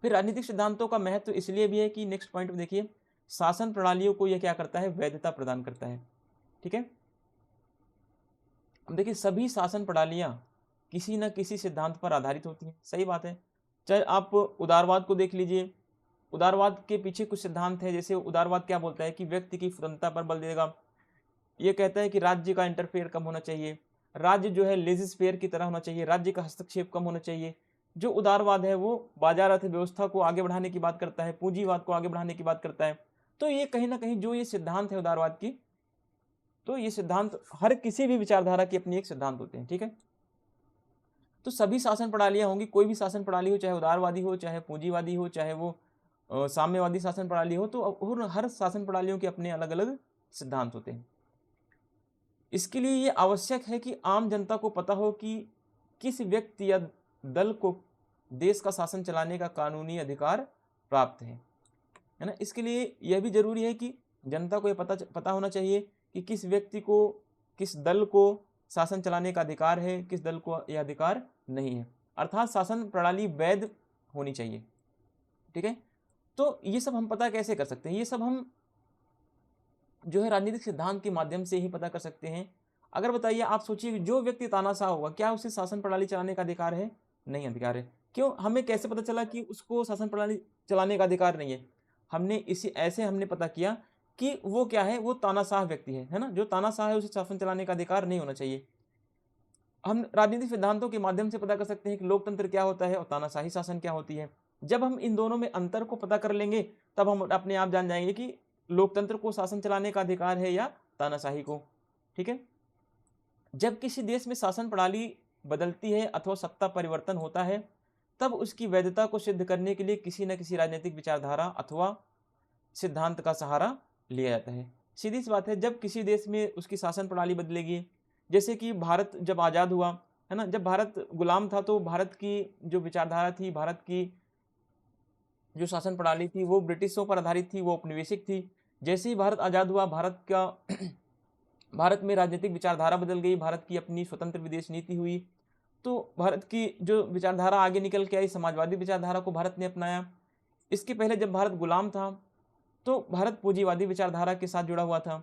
फिर राजनीतिक सिद्धांतों का महत्व इसलिए भी है कि नेक्स्ट पॉइंट में देखिए, शासन प्रणालियों को यह क्या करता है, वैधता प्रदान करता है, ठीक है। अब देखिए, सभी शासन प्रणालियां किसी न किसी सिद्धांत पर आधारित होती हैं, सही बात है। चाहे आप उदारवाद को देख लीजिए, उदारवाद के पीछे कुछ सिद्धांत है। जैसे उदारवाद क्या बोलता है कि व्यक्ति की स्वतंत्रता पर बल देगा, ये कहता है कि राज्य का इंटरफेयर कम होना चाहिए, राज्य जो है लेजिस्फेयर की तरह होना चाहिए, राज्य का हस्तक्षेप कम होना चाहिए। जो उदारवाद है वो बाजार अर्थव्यवस्था को आगे बढ़ाने की बात करता है, पूंजीवाद को आगे बढ़ाने की बात करता है। तो ये कहीं ना कहीं जो ये सिद्धांत है उदारवाद की, तो ये सिद्धांत हर किसी भी विचारधारा की अपनी एक सिद्धांत होते हैं, ठीक है। तो सभी शासन प्रणालियां होंगी, कोई भी शासन प्रणाली हो, चाहे उदारवादी हो, चाहे पूंजीवादी हो, चाहे वो साम्यवादी शासन प्रणाली हो, तो हर शासन प्रणालियों के अपने अलग अलग सिद्धांत होते हैं। इसके लिए ये आवश्यक है कि आम जनता को पता हो कि किस व्यक्ति या दल को देश का शासन चलाने का कानूनी अधिकार प्राप्त है ना। इसके लिए यह भी जरूरी है कि जनता को यह पता होना चाहिए कि किस व्यक्ति को, किस दल को शासन चलाने का अधिकार है, किस दल को यह अधिकार नहीं है। अर्थात शासन प्रणाली वैध होनी चाहिए। ठीक है, तो ये सब हम पता कैसे कर सकते हैं? ये सब हम जो है राजनीतिक सिद्धांत के माध्यम से ही पता कर सकते हैं। अगर बताइए, आप सोचिए, जो व्यक्ति तानाशाह होगा, क्या उसे शासन प्रणाली चलाने का अधिकार है? नहीं अधिकार है। क्यों? हमें कैसे पता चला कि उसको शासन प्रणाली चलाने का अधिकार नहीं है? हमने हमने पता किया कि वो क्या है, वो तानाशाह व्यक्ति है ना। जो तानाशाह है उसे शासन चलाने का अधिकार नहीं होना चाहिए। हम राजनीतिक सिद्धांतों के माध्यम से पता कर सकते हैं कि लोकतंत्र क्या होता है और तानाशाही शासन क्या होती है। जब हम इन दोनों में अंतर को पता कर लेंगे, तब हम अपने आप जान जाएंगे कि लोकतंत्र को शासन चलाने का अधिकार है या तानाशाही को। ठीक है, जब किसी देश में शासन प्रणाली बदलती है अथवा सत्ता परिवर्तन होता है, तब उसकी वैधता को सिद्ध करने के लिए किसी न किसी राजनीतिक विचारधारा अथवा सिद्धांत का सहारा लिया जाता है। सीधी सी बात है, जब किसी देश में उसकी शासन प्रणाली बदलेगी, जैसे कि भारत जब आज़ाद हुआ है ना, जब भारत गुलाम था तो भारत की जो विचारधारा थी, भारत की जो शासन प्रणाली थी, वो ब्रिटिशों पर आधारित थी, वो औपनिवेशिक थी। जैसे ही भारत आज़ाद हुआ, भारत में राजनीतिक विचारधारा बदल गई, भारत की अपनी स्वतंत्र विदेश नीति हुई, तो भारत की जो विचारधारा आगे निकल के आई, समाजवादी विचारधारा को भारत ने अपनाया। इसके पहले जब भारत गुलाम था तो भारत पूंजीवादी विचारधारा के साथ जुड़ा हुआ था।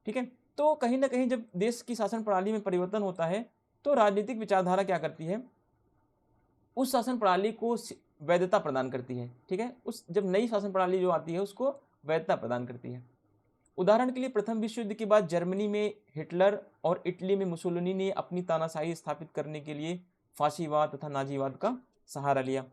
ठीक है, तो कहीं ना कहीं जब देश की शासन प्रणाली में परिवर्तन होता है तो राजनीतिक विचारधारा क्या करती है, उस शासन प्रणाली को वैधता प्रदान करती है। ठीक है, उस जब नई शासन प्रणाली जो आती है उसको वैधता प्रदान करती है। उदाहरण के लिए प्रथम विश्व युद्ध के बाद जर्मनी में हिटलर और इटली में मुसोलिनी ने अपनी तानाशाही स्थापित करने के लिए फांसीवाद तथा नाजीवाद का सहारा लिया।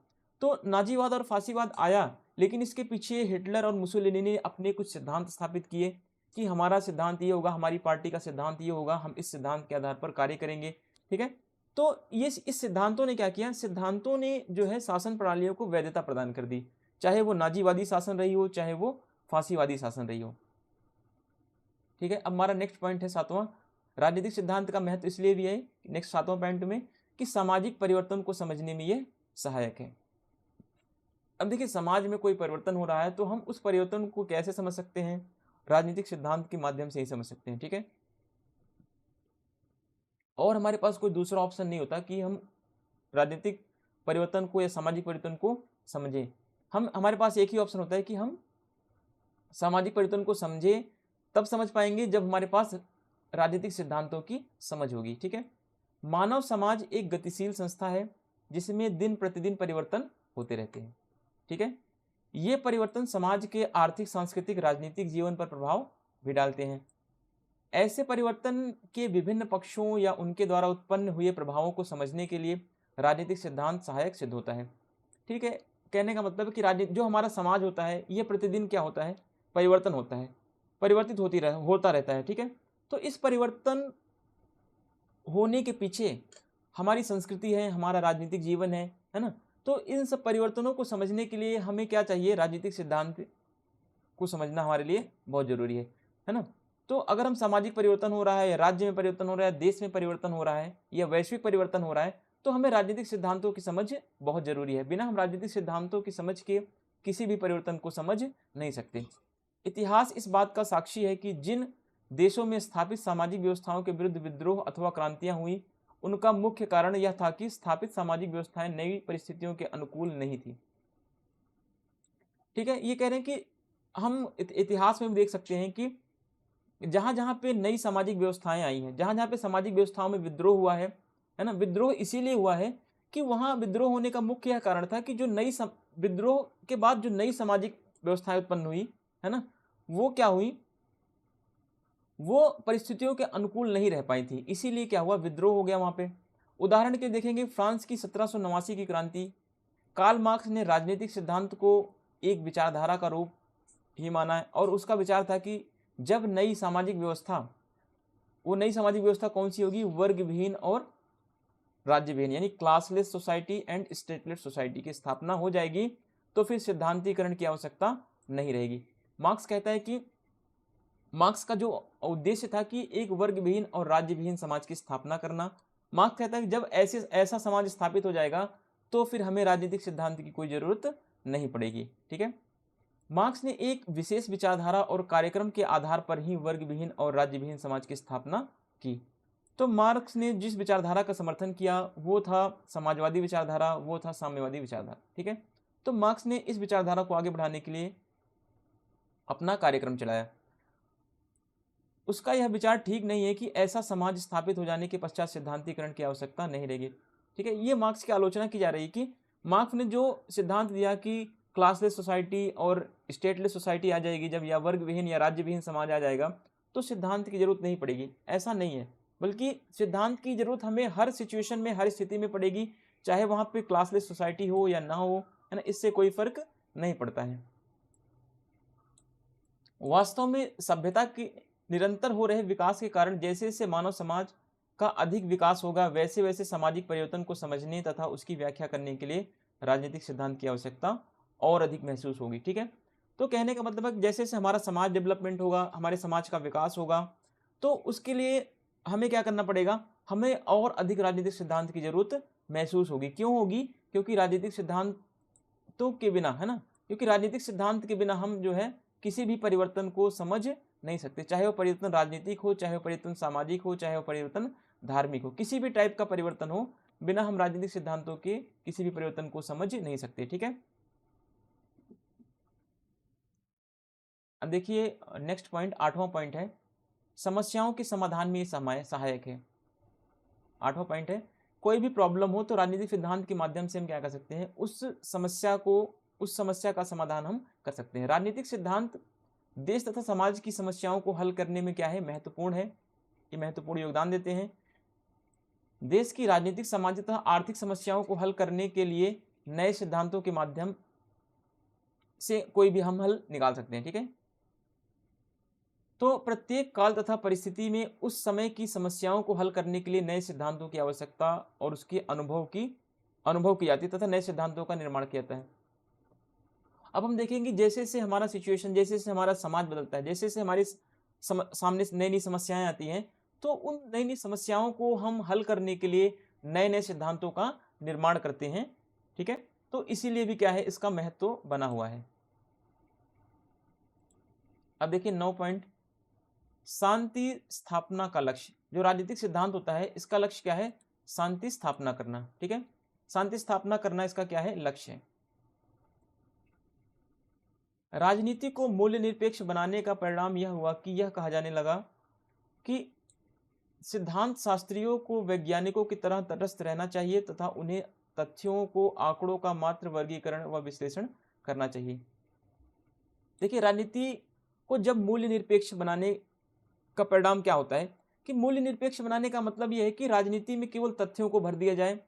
तो नाजीवाद और फांसीवाद आया, लेकिन इसके पीछे हिटलर और मुसोलिनी ने अपने कुछ सिद्धांत स्थापित किए कि हमारा सिद्धांत ये होगा, हमारी पार्टी का सिद्धांत ये होगा, हम इस सिद्धांत के आधार पर कार्य करेंगे। ठीक है, तो ये इस सिद्धांतों ने क्या किया, सिद्धांतों ने जो है शासन प्रणालियों को वैधता प्रदान कर दी, चाहे वो नाजीवादी शासन रही हो, चाहे वो फांसीवादी शासन रही हो। ठीक है, अब हमारा नेक्स्ट पॉइंट है सातवां, राजनीतिक सिद्धांत का महत्व इसलिए भी है नेक्स्ट सातवां पॉइंट में कि सामाजिक परिवर्तन को समझने में ये सहायक है। अब देखिए, समाज में कोई परिवर्तन हो रहा है तो हम उस परिवर्तन को कैसे समझ सकते हैं? राजनीतिक सिद्धांत के माध्यम से ही समझ सकते हैं। ठीक है, और हमारे पास कोई दूसरा ऑप्शन नहीं होता कि हम राजनीतिक परिवर्तन को या सामाजिक परिवर्तन को समझें। हमारे पास एक ही ऑप्शन होता है कि हम सामाजिक परिवर्तन को समझें, तब समझ पाएंगे जब हमारे पास राजनीतिक सिद्धांतों की समझ होगी। ठीक है, मानव समाज एक गतिशील संस्था है जिसमें दिन प्रतिदिन परिवर्तन होते रहते हैं। ठीक है, ये परिवर्तन समाज के आर्थिक, सांस्कृतिक, राजनीतिक जीवन पर प्रभाव भी डालते हैं। ऐसे परिवर्तन के विभिन्न पक्षों या उनके द्वारा उत्पन्न हुए प्रभावों को समझने के लिए राजनीतिक सिद्धांत सहायक सिद्ध होता है। ठीक है, कहने का मतलब है कि जो हमारा समाज होता है ये प्रतिदिन क्या होता है, परिवर्तन होता है, परिवर्तित होता रहता है। ठीक है, तो इस परिवर्तन होने के पीछे हमारी संस्कृति है, हमारा राजनीतिक जीवन है ना। तो इन सब परिवर्तनों को समझने के लिए हमें क्या चाहिए, राजनीतिक सिद्धांत को समझना हमारे लिए बहुत जरूरी है ना। तो अगर हम सामाजिक परिवर्तन हो रहा है, या राज्य में परिवर्तन हो रहा है, देश में परिवर्तन हो रहा है, या वैश्विक परिवर्तन हो रहा है, तो हमें राजनीतिक सिद्धांतों की समझ बहुत जरूरी है। बिना हम राजनीतिक सिद्धांतों की समझ के किसी भी परिवर्तन को समझ नहीं सकते। इतिहास इस बात का साक्षी है कि जिन देशों में स्थापित सामाजिक व्यवस्थाओं के विरुद्ध विद्रोह अथवा क्रांतियां हुई, उनका मुख्य कारण यह था कि स्थापित सामाजिक व्यवस्थाएं नई परिस्थितियों के अनुकूल नहीं थी। ठीक है, ये कह रहे हैं कि हम इतिहास में भी देख सकते हैं कि जहां जहां पे नई सामाजिक व्यवस्थाएं आई हैं, जहां जहां पे सामाजिक व्यवस्थाओं में विद्रोह हुआ है ना, विद्रोह इसीलिए हुआ है कि वहां विद्रोह होने का मुख्य यह कारण था कि जो विद्रोह के बाद जो नई सामाजिक व्यवस्थाएं उत्पन्न हुई है ना, वो क्या हुई, वो परिस्थितियों के अनुकूल नहीं रह पाई थी, इसीलिए क्या हुआ, विद्रोह हो गया वहां पे। उदाहरण के देखेंगे, फ्रांस की 1789 की क्रांति, कार्ल मार्क्स ने राजनीतिक सिद्धांत को एक विचारधारा का रूप ही माना है, और उसका विचार था कि जब नई सामाजिक व्यवस्था, वो नई सामाजिक व्यवस्था कौन सी होगी, वर्ग विहीन और राज्य विहीन, यानी classless society and stateless society की स्थापना हो जाएगी, तो फिर सिद्धांतीकरण की आवश्यकता नहीं रहेगी। मार्क्स कहता है कि मार्क्स का जो उद्देश्य था कि एक वर्ग विहीन और राज्य विहीन समाज की स्थापना करना। मार्क्स कहता है कि जब ऐसा समाज स्थापित हो जाएगा तो फिर हमें राजनीतिक सिद्धांत की कोई ज़रूरत नहीं पड़ेगी। ठीक है, मार्क्स ने एक विशेष विचारधारा और कार्यक्रम के आधार पर ही वर्ग विहीन और राज्य विहीन समाज की स्थापना की। तो मार्क्स ने जिस विचारधारा का समर्थन किया वो था समाजवादी विचारधारा, वो था साम्यवादी विचारधारा। ठीक है, तो मार्क्स ने इस विचारधारा को आगे बढ़ाने के लिए अपना कार्यक्रम चलाया। उसका यह विचार ठीक नहीं है कि ऐसा समाज स्थापित हो जाने के पश्चात सिद्धांतीकरण की आवश्यकता नहीं रहेगी। ठीक है, ये मार्क्स की आलोचना की जा रही है कि मार्क्स ने जो सिद्धांत दिया कि क्लासलेस सोसाइटी और स्टेटलेस सोसाइटी आ जाएगी जब, या वर्ग विहीन या राज्य विहीन समाज आ जाएगा, तो सिद्धांत की जरूरत नहीं पड़ेगी। ऐसा नहीं है, बल्कि सिद्धांत की जरूरत हमें हर सिचुएशन में, हर स्थिति में पड़ेगी, चाहे वहाँ पे क्लासलेस सोसाइटी हो या ना हो, है ना, इससे कोई फर्क नहीं पड़ता है। वास्तव में सभ्यता की निरंतर हो रहे विकास के कारण जैसे जैसे मानव समाज का अधिक विकास होगा, वैसे वैसे सामाजिक परिवर्तन को समझने तथा उसकी व्याख्या करने के लिए राजनीतिक सिद्धांत की आवश्यकता और अधिक महसूस होगी। ठीक है, तो कहने का मतलब है जैसे जैसे हमारा समाज डेवलपमेंट होगा, हमारे समाज का विकास होगा, तो उसके लिए हमें क्या करना पड़ेगा, हमें और अधिक राजनीतिक सिद्धांत की जरूरत महसूस होगी। क्यों होगी? क्योंकि राजनीतिक सिद्धांतों के बिना, है ना, क्योंकि राजनीतिक सिद्धांत के बिना हम जो है किसी भी परिवर्तन को समझ नहीं सकते, चाहे वो परिवर्तन राजनीतिक हो, चाहे वो परिवर्तन सामाजिक हो, चाहे वो परिवर्तन धार्मिक हो, किसी भी टाइप का परिवर्तन हो, बिना हम राजनीतिक सिद्धांतों के किसी भी परिवर्तन को समझ नहीं सकते। ठीक है, अब देखिए नेक्स्ट पॉइंट, 8वां पॉइंट है, समस्याओं के समाधान में सहायक है। 8वां पॉइंट है, कोई भी प्रॉब्लम हो तो राजनीतिक सिद्धांत के माध्यम से हम क्या कर सकते हैं, उस समस्या का समाधान हम कर सकते हैं। राजनीतिक सिद्धांत देश तथा समाज की समस्याओं को हल करने में क्या है, महत्वपूर्ण है, ये महत्वपूर्ण योगदान देते हैं। देश की राजनीतिक, सामाजिक तथा आर्थिक समस्याओं को हल करने के लिए नए सिद्धांतों के माध्यम से कोई भी हम हल निकाल सकते हैं। ठीक है, तो प्रत्येक काल तथा परिस्थिति में उस समय की समस्याओं को हल करने के लिए नए सिद्धांतों की आवश्यकता और उसके अनुभव की जाती है तथा नए सिद्धांतों का निर्माण किया जाता है। अब हम देखेंगे जैसे जैसे हमारा सिचुएशन, जैसे जैसे हमारा समाज बदलता है, जैसे जैसे हमारी सामने नई नई समस्याएं आती हैं, तो उन नई नई समस्याओं को हम हल करने के लिए नए नए सिद्धांतों का निर्माण करते हैं। ठीक है, तो इसीलिए भी क्या है, इसका महत्व बना हुआ है। अब देखिए 9 पॉइंट, शांति स्थापना का लक्ष्य। जो राजनीतिक सिद्धांत होता है इसका लक्ष्य क्या है, शांति स्थापना करना। ठीक है, शांति स्थापना करना इसका क्या है, लक्ष्य है। राजनीति को मूल्य निरपेक्ष बनाने का परिणाम यह हुआ कि यह कहा जाने लगा कि सिद्धांत शास्त्रियों को वैज्ञानिकों की तरह तटस्थ रहना चाहिए तथा उन्हें तथ्यों को आंकड़ों का मात्र वर्गीकरण व विश्लेषण करना चाहिए। देखिए राजनीति को जब मूल्य निरपेक्ष बनाने का परिणाम क्या होता है कि मूल्य निरपेक्ष बनाने का मतलब यह है कि राजनीति में केवल तथ्यों को भर दिया जाए,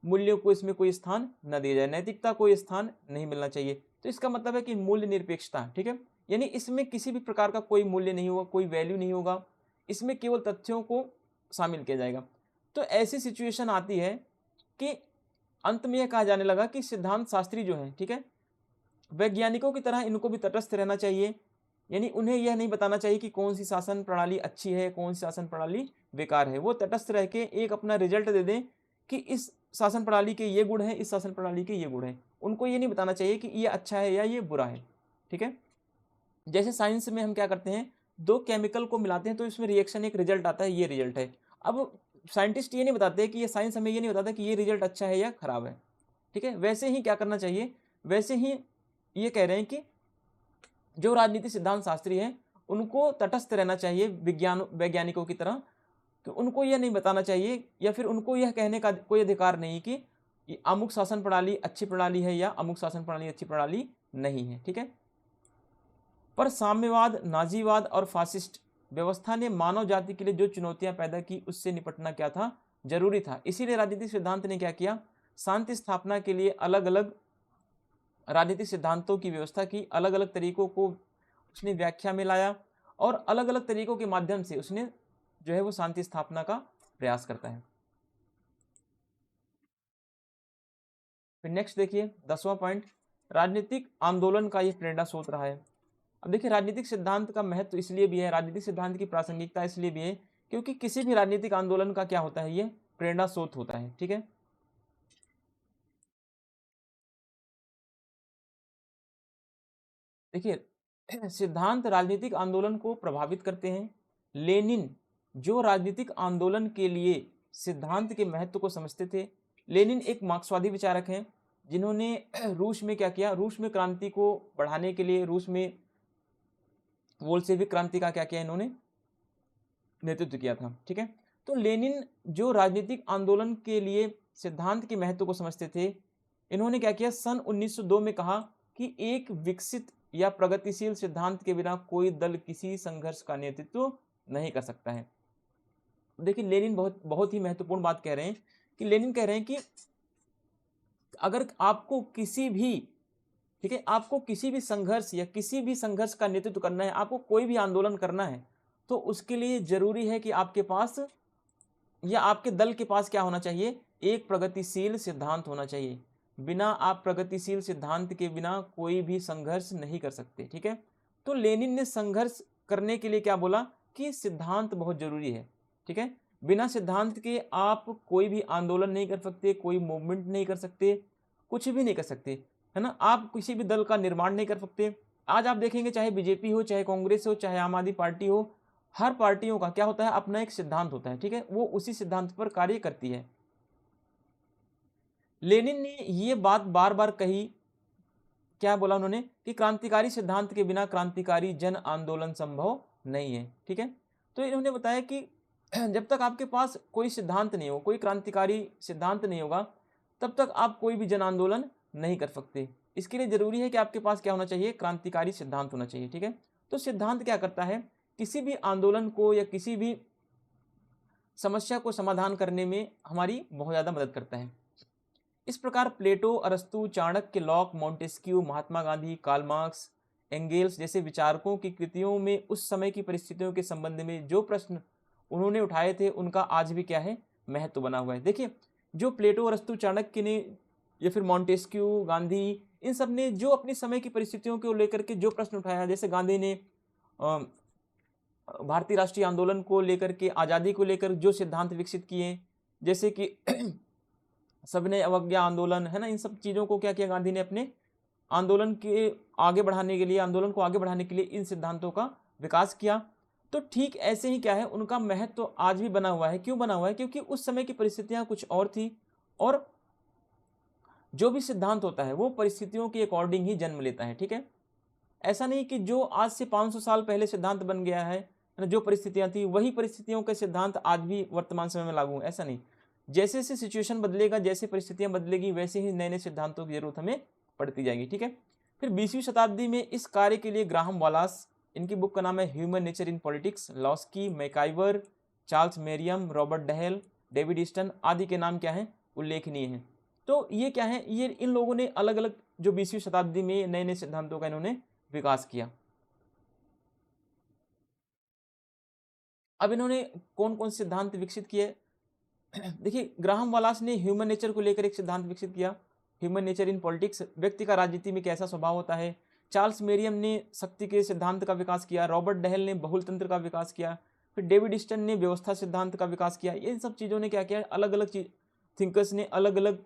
मूल्यों को इसमें कोई स्थान न दिया जाए, नैतिकता को स्थान नहीं मिलना चाहिए। तो इसका मतलब है कि मूल्य निरपेक्षता, ठीक है, यानी इसमें किसी भी प्रकार का कोई मूल्य नहीं होगा, कोई वैल्यू नहीं होगा, इसमें केवल तथ्यों को शामिल किया जाएगा। तो ऐसी सिचुएशन आती है कि अंत में यह कहा जाने लगा कि सिद्धांत शास्त्री जो है, ठीक है, वैज्ञानिकों की तरह इनको भी तटस्थ रहना चाहिए, यानी उन्हें यह नहीं बताना चाहिए कि कौन सी शासन प्रणाली अच्छी है, कौन सी शासन प्रणाली बेकार है। वो तटस्थ रह के एक अपना रिजल्ट दे दें कि इस शासन प्रणाली के ये गुण हैं, इस शासन प्रणाली के ये गुण हैं। उनको ये नहीं बताना चाहिए कि ये अच्छा है या ये बुरा है। ठीक है, जैसे साइंस में हम क्या करते हैं, दो केमिकल को मिलाते हैं तो इसमें रिएक्शन, एक रिजल्ट आता है, ये रिजल्ट है। अब साइंटिस्ट ये नहीं बताते कि ये साइंस हमें ये नहीं बताता कि ये रिजल्ट अच्छा है या खराब है। ठीक है, वैसे ही क्या करना चाहिए, वैसे ही ये कह रहे हैं कि जो राजनीति सिद्धांत शास्त्री हैं उनको तटस्थ रहना चाहिए वैज्ञानिकों की तरह, कि उनको यह नहीं बताना चाहिए या फिर उनको यह कहने का कोई अधिकार नहीं कि अमुक शासन प्रणाली अच्छी प्रणाली है या अमुक शासन प्रणाली अच्छी प्रणाली नहीं है। ठीक है, पर साम्यवाद, नाजीवाद और फासिस्ट व्यवस्था ने मानव जाति के लिए जो चुनौतियां पैदा की उससे निपटना क्या था, जरूरी था। इसीलिए राजनीतिक सिद्धांत ने क्या किया, शांति स्थापना के लिए अलग अलग राजनीतिक सिद्धांतों की व्यवस्था की, अलग अलग तरीकों को उसने व्याख्या में लाया और अलग अलग तरीकों के माध्यम से उसने जो है वो शांति स्थापना का प्रयास करता है। फिर नेक्स्ट देखिए 10वां पॉइंट, राजनीतिक आंदोलन का यह प्रेरणा स्रोत रहा है। अब देखिए राजनीतिक सिद्धांत का महत्व इसलिए भी है, राजनीतिक सिद्धांत की प्रासंगिकता इसलिए भी है क्योंकि किसी भी राजनीतिक आंदोलन का क्या होता है, ये प्रेरणा स्रोत होता है। ठीक है, देखिए सिद्धांत राजनीतिक आंदोलन को प्रभावित करते हैं। लेनिन जो राजनीतिक आंदोलन के लिए सिद्धांत के महत्व को समझते थे। लेनिन एक मार्क्सवादी विचारक हैं जिन्होंने रूस में क्या किया, रूस में क्रांति को बढ़ाने के लिए रूस में बोल्शेविक क्रांति का क्या किया, इन्होंने नेतृत्व किया था। ठीक है, तो लेनिन जो राजनीतिक आंदोलन के लिए सिद्धांत के महत्व को समझते थे, इन्होंने क्या किया, सन 1902 में कहा कि एक विकसित या प्रगतिशील सिद्धांत के बिना कोई दल किसी संघर्ष का नेतृत्व नहीं कर सकता है। देखिए लेनिन बहुत ही महत्वपूर्ण बात कह रहे हैं कि लेनिन कह रहे हैं कि अगर आपको किसी भी, ठीक है, आपको किसी भी संघर्ष या किसी भी संघर्ष का नेतृत्व करना है, आपको कोई भी आंदोलन करना है, तो उसके लिए जरूरी है कि आपके पास या आपके दल के पास क्या होना चाहिए, एक प्रगतिशील सिद्धांत होना चाहिए। बिना आप प्रगतिशील सिद्धांत के बिना कोई भी संघर्ष नहीं कर सकते। ठीक है, तो लेनिन ने संघर्ष करने के लिए क्या बोला कि सिद्धांत बहुत जरूरी है। ठीक है, बिना सिद्धांत के आप कोई भी आंदोलन नहीं कर सकते, कोई मूवमेंट नहीं कर सकते, कुछ भी नहीं कर सकते, है ना। आप किसी भी दल का निर्माण नहीं कर सकते। आज आप देखेंगे चाहे बीजेपी हो, चाहे कांग्रेस हो, चाहे आम आदमी पार्टी हो, हर पार्टियों का क्या होता है, अपना एक सिद्धांत होता है। ठीक है, वो उसी सिद्धांत पर कार्य करती है। लेनिन ने ये बात बार बार कही, क्या बोला उन्होंने कि क्रांतिकारी सिद्धांत के बिना क्रांतिकारी जन आंदोलन संभव नहीं है। ठीक है, तो इन्होंने बताया कि जब तक आपके पास कोई सिद्धांत नहीं हो, कोई क्रांतिकारी सिद्धांत नहीं होगा, तब तक आप कोई भी जन आंदोलन नहीं कर सकते। इसके लिए जरूरी है कि आपके पास क्या होना चाहिए, क्रांतिकारी सिद्धांत होना चाहिए। ठीक है, तो सिद्धांत क्या करता है, किसी भी आंदोलन को या किसी भी समस्या को समाधान करने में हमारी बहुत ज़्यादा मदद करता है। इस प्रकार प्लेटो, Arastu, Chanakya, lock, Montesquieu, Mahatma Gandhi, Karl Marx, Engels जैसे विचारकों की कृतियों में उस समय की परिस्थितियों के संबंध में जो प्रश्न उन्होंने उठाए थे, उनका आज भी क्या है, महत्व बना हुआ है। देखिए जो प्लेटो, अरस्तु, चाणक्य ने या फिर मॉन्टेस्क्यू, गांधी, इन सब ने जो अपनी समय की परिस्थितियों को लेकर के जो प्रश्न उठाया, जैसे गांधी ने भारतीय राष्ट्रीय आंदोलन को लेकर के, आज़ादी को लेकर जो सिद्धांत विकसित किए, जैसे कि सबने अवज्ञा आंदोलन, है ना, इन सब चीज़ों को क्या किया गांधी ने अपने आंदोलन के आगे बढ़ाने के लिए, आंदोलन को आगे बढ़ाने के लिए इन सिद्धांतों का विकास किया। तो ठीक ऐसे ही क्या है, उनका महत्व तो आज भी बना हुआ है। क्यों बना हुआ है, क्योंकि उस समय की परिस्थितियां कुछ और थी, और जो भी सिद्धांत होता है वो परिस्थितियों के अकॉर्डिंग ही जन्म लेता है। ठीक है, ऐसा नहीं कि जो आज से 500 साल पहले सिद्धांत बन गया है, जो परिस्थितियां थी वही परिस्थितियों के सिद्धांत आज भी वर्तमान समय में लागू है, ऐसा नहीं। जैसे जैसे सिचुएशन बदलेगा, जैसे परिस्थितियां बदलेगी, वैसे ही नए नए सिद्धांतों की जरूरत हमें पड़ती जाएगी। ठीक है, फिर 20वीं शताब्दी में इस कार्य के लिए ग्राहम वालास, इनकी बुक का नाम है human nature in politics, Laski, MacIver, Charles Merriam, Robert Dahl, David Easton आदि के नाम क्या हैं, उल्लेखनीय हैं। तो ये क्या है, ये इन लोगों ने अलग अलग जो 20वीं शताब्दी में नए नए सिद्धांतों का इन्होंने विकास किया। अब इन्होंने कौन कौन सिद्धांत विकसित किए, देखिए ग्राहम वालास ने ह्यूमन नेचर को लेकर एक सिद्धांत विकसित किया, ह्यूमन नेचर इन पॉलिटिक्स, व्यक्ति का राजनीति में कैसा स्वभाव होता है। चार्ल्स मेरियम ने शक्ति के सिद्धांत का विकास किया, रॉबर्ट डहेल ने बहुल तंत्र का विकास किया, फिर डेविड ईस्टन ने व्यवस्था सिद्धांत का विकास किया। इन सब चीज़ों ने क्या किया, अलग अलग थिंकर्स ने अलग अलग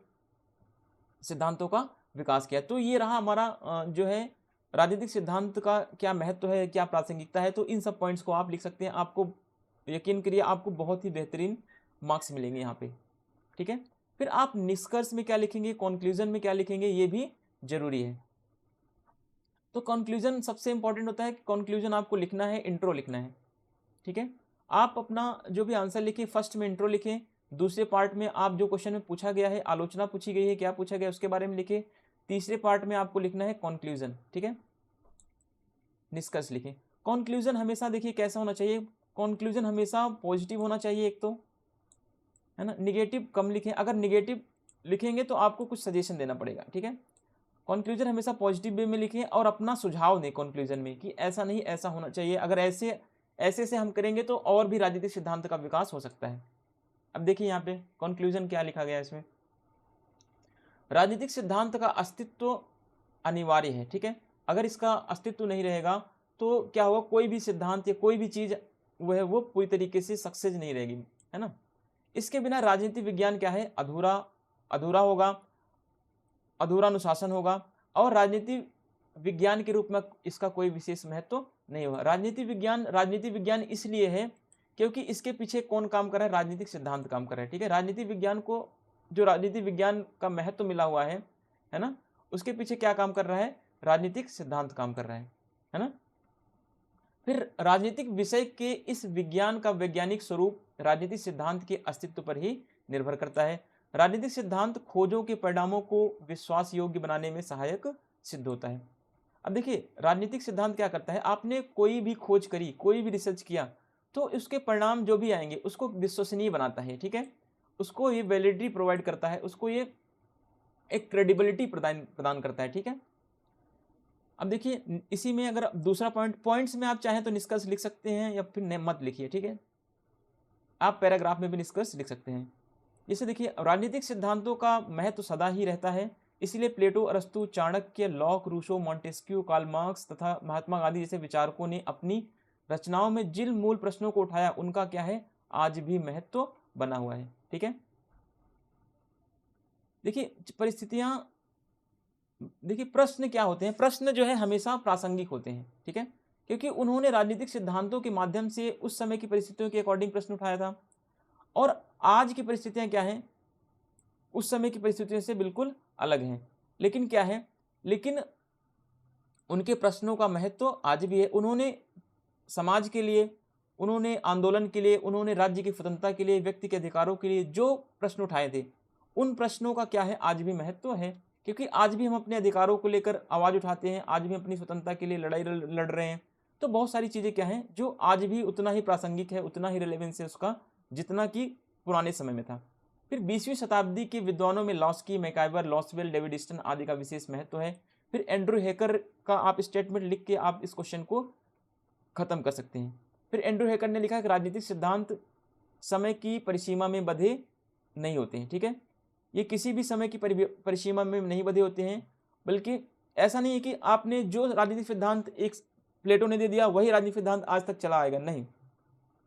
सिद्धांतों का विकास किया। तो ये रहा हमारा जो है राजनीतिक सिद्धांत का क्या महत्व है, क्या प्रासंगिकता है। तो इन सब पॉइंट्स को आप लिख सकते हैं, आपको यकीन करिए आपको बहुत ही बेहतरीन मार्क्स मिलेंगे यहाँ पे। ठीक है, फिर आप निष्कर्ष में क्या लिखेंगे, कंक्लूजन में क्या लिखेंगे, ये भी जरूरी है। तो कंक्लूजन सबसे इंपॉर्टेंट होता है कि कंक्लूजन आपको लिखना है, इंट्रो लिखना है। ठीक है, आप अपना जो भी आंसर लिखें, फर्स्ट में इंट्रो लिखें, दूसरे पार्ट में आप जो क्वेश्चन में पूछा गया है, आलोचना पूछी गई है, क्या पूछा गया उसके बारे में लिखें, तीसरे पार्ट में आपको लिखना है कंक्लूजन। ठीक है, निष्कर्ष लिखें। कंक्लूजन हमेशा देखिए कैसा होना चाहिए, कंक्लूजन हमेशा पॉजिटिव होना चाहिए, एक तो है ना, निगेटिव कम लिखें। अगर निगेटिव लिखेंगे तो आपको कुछ सजेशन देना पड़ेगा। ठीक है, कंक्लूजन हमेशा पॉजिटिव वे में लिखें और अपना सुझाव दें कंक्लूजन में कि ऐसा नहीं ऐसा होना चाहिए, अगर ऐसे ऐसे से हम करेंगे तो और भी राजनीतिक सिद्धांत का विकास हो सकता है। अब देखिए यहाँ पे कंक्लूजन क्या लिखा गया है इसमें, राजनीतिक सिद्धांत का अस्तित्व अनिवार्य है। ठीक है, अगर इसका अस्तित्व नहीं रहेगा तो क्या होगा, कोई भी सिद्धांत या कोई भी चीज़ वो पूरी तरीके से सक्सेस नहीं रहेगी, है ना। इसके बिना राजनीति विज्ञान क्या है, अधूरा होगा, अधूरा अनुशासन होगा। और राजनीति विज्ञान के रूप में इसका कोई विशेष महत्व नहीं हुआ। राजनीति विज्ञान इसलिए है क्योंकि इसके पीछे कौन काम कर रहा है, राजनीतिक सिद्धांत काम कर रहा है, ठीक है। राजनीति विज्ञान को जो राजनीति विज्ञान का महत्व मिला हुआ है ना, उसके पीछे क्या काम कर रहा है, राजनीतिक सिद्धांत काम कर रहा है ना। फिर राजनीतिक विषय के इस विज्ञान का वैज्ञानिक स्वरूप राजनीतिक सिद्धांत के अस्तित्व पर ही निर्भर करता है। राजनीतिक सिद्धांत खोजों के परिणामों को विश्वास योग्य बनाने में सहायक सिद्ध होता है। अब देखिए राजनीतिक सिद्धांत क्या करता है, आपने कोई भी खोज करी, कोई भी रिसर्च किया, तो उसके परिणाम जो भी आएंगे उसको विश्वसनीय बनाता है, ठीक है। उसको ये वैलिडिटी प्रोवाइड करता है, उसको ये एक क्रेडिबिलिटी प्रदान करता है, ठीक है। अब देखिए इसी में अगर दूसरा पॉइंट्स में आप चाहें तो निष्कर्ष लिख सकते हैं या फिर मत लिखिए, ठीक है। आप पैराग्राफ में भी निष्कर्ष लिख सकते हैं। जैसे देखिए राजनीतिक सिद्धांतों का महत्व सदा ही रहता है, इसलिए Plato, Arastu, Chanakya, Locke, Rousseau, Montesquieu, Karl Marx तथा महात्मा गांधी जैसे विचारकों ने अपनी रचनाओं में जिन मूल प्रश्नों को उठाया उनका क्या है, आज भी महत्व बना हुआ है, ठीक है। देखिए परिस्थितियां, देखिए प्रश्न क्या होते हैं, प्रश्न जो है हमेशा प्रासंगिक होते हैं, ठीक है, क्योंकि उन्होंने राजनीतिक सिद्धांतों के माध्यम से उस समय की परिस्थितियों के अकॉर्डिंग प्रश्न उठाया था, और आज की परिस्थितियां क्या हैं, उस समय की परिस्थितियों से बिल्कुल अलग हैं। लेकिन क्या है, लेकिन उनके प्रश्नों का महत्व आज भी है। उन्होंने समाज के लिए, उन्होंने आंदोलन के लिए, उन्होंने राज्य की स्वतंत्रता के लिए, व्यक्ति के अधिकारों के लिए जो प्रश्न उठाए थे, उन प्रश्नों का क्या है, आज भी महत्व है, क्योंकि आज भी हम अपने अधिकारों को लेकर आवाज उठाते हैं, आज भी अपनी स्वतंत्रता के लिए लड़ाई लड़ रहे हैं। तो बहुत सारी चीजें क्या हैं जो आज भी उतना ही प्रासंगिक है, उतना ही रिलेवेंस है उसका जितना कि पुराने समय में था। फिर 20वीं शताब्दी के विद्वानों में Laski, MacIver, Lasswell, David Easton आदि का विशेष महत्व है। फिर एंड्रू हेकर का आप स्टेटमेंट लिख के आप इस क्वेश्चन को खत्म कर सकते हैं। फिर एंड्रू हेकर ने लिखा कि राजनीतिक सिद्धांत समय की परिसीमा में बंधे नहीं होते हैं, ठीक है। ये किसी भी समय की परिसीमा में नहीं बंधे होते हैं, बल्कि ऐसा नहीं है कि आपने जो राजनीतिक सिद्धांत एक प्लेटो ने दे दिया वही राजनीतिक सिद्धांत आज तक चला आएगा, नहीं,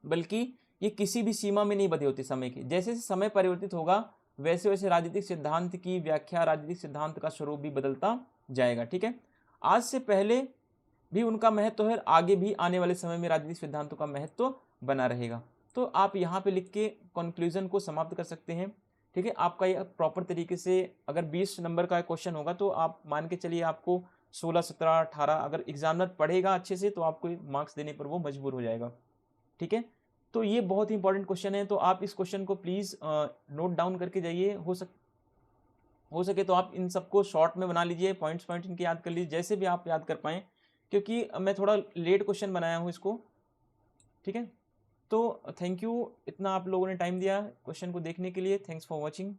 बल्कि ये किसी भी सीमा में नहीं बंधे होते समय के। जैसे समय परिवर्तित होगा वैसे वैसे राजनीतिक सिद्धांत की व्याख्या, राजनीतिक सिद्धांत का स्वरूप भी बदलता जाएगा, ठीक है। आज से पहले भी उनका महत्व है, आगे भी आने वाले समय में राजनीतिक सिद्धांतों का महत्व बना रहेगा। तो आप यहाँ पे लिख के कंक्लूजन को समाप्त कर सकते हैं, ठीक है। आपका ये प्रॉपर तरीके से अगर 20 नंबर का क्वेश्चन होगा तो आप मान के चलिए आपको 16, 17, 18 अगर एग्जामिनर पढ़ेगा अच्छे से तो आपको मार्क्स देने पर वो मजबूर हो जाएगा, ठीक है। तो ये बहुत ही इंपॉर्टेंट क्वेश्चन है, तो आप इस क्वेश्चन को प्लीज़ नोट डाउन करके जाइए। हो सके तो आप इन सबको शॉर्ट में बना लीजिए, पॉइंट्स इनके याद कर लीजिए, जैसे भी आप याद कर पाएँ, क्योंकि मैं थोड़ा लेट क्वेश्चन बनाया हूँ इसको, ठीक है। तो थैंक यू, इतना आप लोगों ने टाइम दिया क्वेश्चन को देखने के लिए। Thanks for watching.